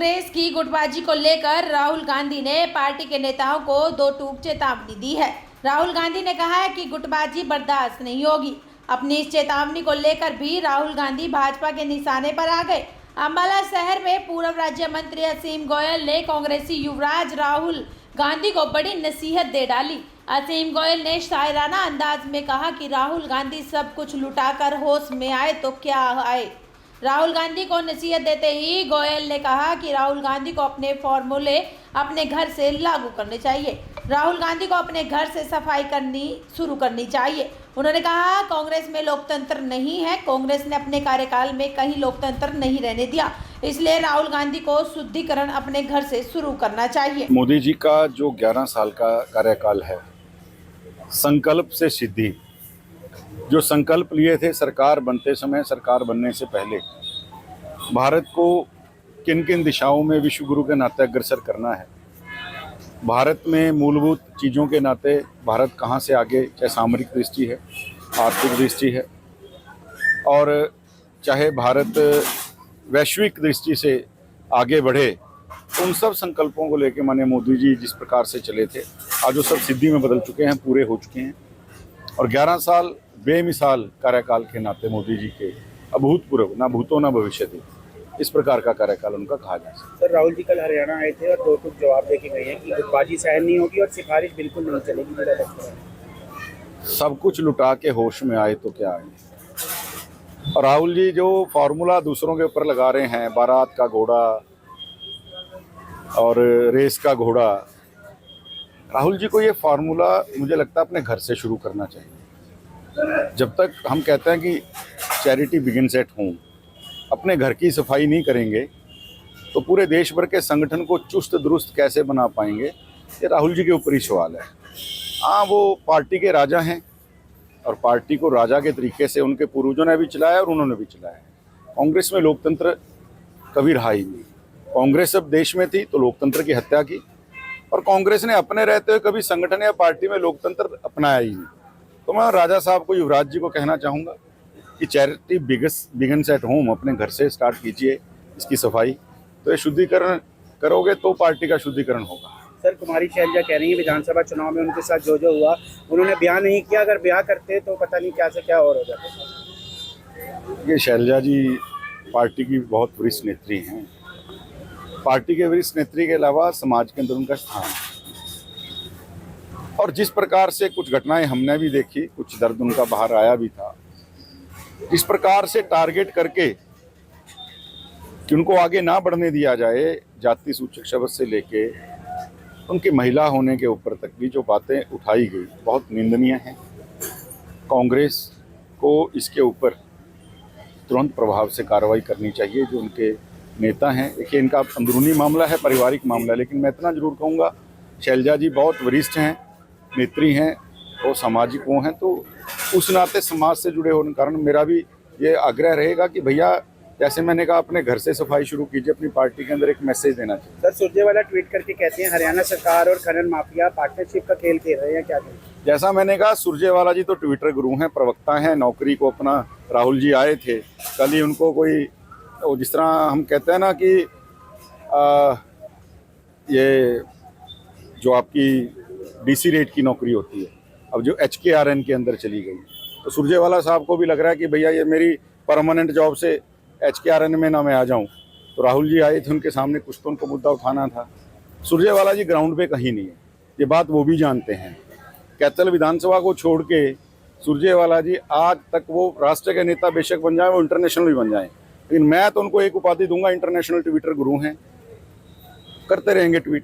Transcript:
कांग्रेस की गुटबाजी को लेकर राहुल गांधी ने पार्टी के नेताओं को दो टूक चेतावनी दी है। राहुल गांधी ने कहा है कि गुटबाजी बर्दाश्त नहीं होगी। अपनी इस चेतावनी को लेकर भी राहुल गांधी भाजपा के निशाने पर आ गए। अंबाला शहर में पूर्व राज्य मंत्री असीम गोयल ने कांग्रेसी युवराज राहुल गांधी को बड़ी नसीहत दे डाली। असीम गोयल ने शायराना अंदाज में कहा कि राहुल गांधी सब कुछ लुटाकर होश में आए तो क्या आए। राहुल गांधी को नसीहत देते ही गोयल ने कहा कि राहुल गांधी को अपने फॉर्मूले अपने घर से लागू करने चाहिए। राहुल गांधी को अपने घर से सफाई करनी शुरू करनी चाहिए। उन्होंने कहा कांग्रेस में लोकतंत्र नहीं है, कांग्रेस ने अपने कार्यकाल में कहीं लोकतंत्र नहीं रहने दिया, इसलिए राहुल गांधी को शुद्धिकरण अपने घर से शुरू करना चाहिए। मोदी जी का जो 11 साल का कार्यकाल है, संकल्प से सिद्धि, जो संकल्प लिए थे सरकार बनते समय, सरकार बनने से पहले भारत को किन किन दिशाओं में विश्व गुरु के नाते अग्रसर करना है, भारत में मूलभूत चीज़ों के नाते भारत कहाँ से आगे, चाहे सामरिक दृष्टि है, आर्थिक दृष्टि है, और चाहे भारत वैश्विक दृष्टि से आगे बढ़े, उन सब संकल्पों को लेकर माननीय मोदी जी जिस प्रकार से चले थे, आज वो सब सिद्धि में बदल चुके हैं, पूरे हो चुके हैं। और 11 साल बेमिसाल कार्यकाल के नाते मोदी जी के अभूतपूर्व, ना भूतो ना भविष्य थी, इस प्रकार का कार्यकाल उनका कहा जा सकता है। सर, राहुल जी कल हरियाणा आए थे और दो टूक जवाब देके गए हैं कि गुटबाजी सहन नहीं होगी और सिफारिश बिल्कुल नहीं चलेगी। मेरा लगता है सब कुछ लुटा के होश में आए तो क्या आए। और राहुल जी जो फार्मूला दूसरों के ऊपर लगा रहे हैं, बारात का घोड़ा और रेस का घोड़ा, राहुल जी को ये फार्मूला मुझे लगता है अपने घर से शुरू करना चाहिए। जब तक हम कहते हैं कि चैरिटी बिगिन्स एट होम, अपने घर की सफाई नहीं करेंगे तो पूरे देश भर के संगठन को चुस्त दुरुस्त कैसे बना पाएंगे, ये राहुल जी के ऊपर ही सवाल है। हाँ, वो पार्टी के राजा हैं और पार्टी को राजा के तरीके से उनके पूर्वजों ने भी चलाया और उन्होंने भी चलाया है। कांग्रेस में लोकतंत्र कभी रहा ही नहीं। कांग्रेस अब देश में थी तो लोकतंत्र की हत्या की, और कांग्रेस ने अपने रहते हुए कभी संगठन या पार्टी में लोकतंत्र अपनाया ही नहीं। तो मैं राजा साहब को, युवराज जी को कहना चाहूँगा कि चैरिटी बिगिन्स एट होम, अपने घर से स्टार्ट कीजिए इसकी सफाई, तो ये शुद्धिकरण करोगे तो पार्टी का शुद्धिकरण होगा। सर, कुमारी शैलजा कह रही है विधानसभा चुनाव में उनके साथ जो हुआ उन्होंने ब्याह नहीं किया, अगर ब्याह करते तो पता नहीं क्या से क्या और हो जाता। ये शैलजा जी पार्टी की बहुत वरिष्ठ नेत्री हैं। पार्टी के वरिष्ठ नेत्री के अलावा समाज के अंदर उनका स्थान है, और जिस प्रकार से कुछ घटनाएं हमने भी देखी, कुछ दर्द उनका बाहर आया भी था, जिस प्रकार से टारगेट करके कि उनको आगे ना बढ़ने दिया जाए, जाति सूचक शब्द से लेके उनकी महिला होने के ऊपर तक भी जो बातें उठाई गई बहुत निंदनीय हैं। कांग्रेस को इसके ऊपर तुरंत प्रभाव से कार्रवाई करनी चाहिए। जो उनके नेता हैं, देखिए इनका अंदरूनी मामला है, पारिवारिक मामला है, लेकिन मैं इतना जरूर कहूँगा शैलजा जी बहुत वरिष्ठ हैं, नेत्री हैं, वो सामाजिक वो हैं, तो उस नाते समाज से जुड़े होने के कारण मेरा भी ये आग्रह रहेगा कि भैया, जैसे मैंने कहा, अपने घर से सफाई शुरू कीजिए, अपनी पार्टी के अंदर एक मैसेज देना चाहिए। सर, सुरजेवाला ट्वीट करके कहते हैं हरियाणा सरकार और खनन माफिया पार्टनरशिप का खेल खेल रहे हैं, क्या करें? जैसा मैंने कहा, सुरजेवाला जी तो ट्विटर गुरु हैं, प्रवक्ता हैं, नौकरी को अपना राहुल जी आए थे, कल ही उनको कोई, जिस तरह हम कहते हैं ना कि ये जो आपकी DC रेट की नौकरी होती है, अब जो HKRN के अंदर चली गई, तो सुरजेवाला साहब को भी लग रहा है कि भैया ये मेरी परमानेंट जॉब से HKRN में ना मैं आ जाऊं। तो राहुल जी आए थे, उनके सामने कुछ तो उनको मुद्दा उठाना था। सुरजेवाला जी ग्राउंड पे कहीं नहीं है, ये बात वो भी जानते हैं। कैथल विधानसभा को छोड़ के सुरजेवाला जी आज तक, वो राष्ट्र के नेता बेशक बन जाए, वो इंटरनेशनल भी बन जाए, लेकिन मैं तो उनको एक उपाधि दूंगा, इंटरनेशनल ट्विटर गुरु हैं, करते रहेंगे ट्वीट।